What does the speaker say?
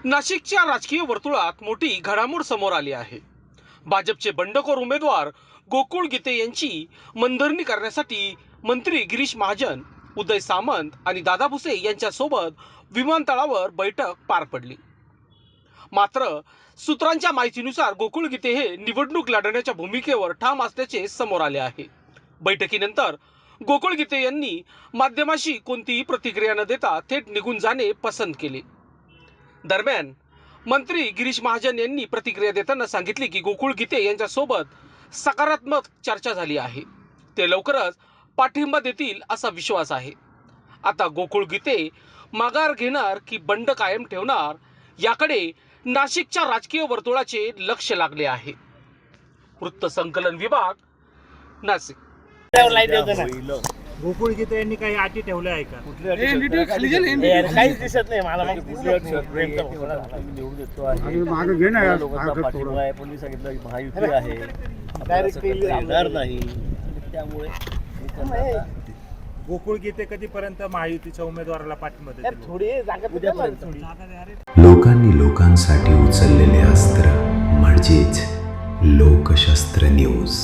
नाशिकच्या राजकीय वर्तुळात मोठी घडामोड समोर आली आहे। भाजपचे बंडखोर उमेदवार गोकुळ गीते यांची मनधरणी करण्यासाठी मंत्री गिरीश महाजन, उदय सामंत आणि दादा भुसे यांच्यासोबत विमानतळावर बैठक पार पडली। मात्र सूत्रांच्या माहितीनुसार गोकुळ गीते हे निवडणूक लढवण्याच्या भूमिकेवर ठाम असल्याचे समोर आले आहे। बैठकीनंतर गोकुळ गीते यांनी माध्यमांशी कोणतीही प्रतिक्रिया न देता थेट निघून जाणे पसंत केले। दरम्यान मंत्री गिरीश महाजन यांनी प्रतिक्रिया देताना सांगितले की गोकुळ गीते यांच्यासोबत सकारात्मक चर्चा झाली आहे। ते लवकरच पाठिंबा देतील असा विश्वास आहे। आता गोकुळ गीते माघार घेणार की बंड कायम ठेवणार याकडे नाशिकच्या राजकीय वर्तुळाचे लक्ष लागले आहे। वृत्तसंकलन विभाग, नाशिक। गोकुळ गीते यांनी काही अटी ठेवल्या आहे का? काहीच दिसत नाही मला। पोलीस सांगितलं महायुती आहे, नाही त्यामुळे गोकुळ गीते कधीपर्यंत महायुतीच्या उमेदवाराला पाठिंबा देतील? लोकांनी लोकांसाठी उचललेले अस्त्र म्हणजेच लोकशास्त्र न्यूज।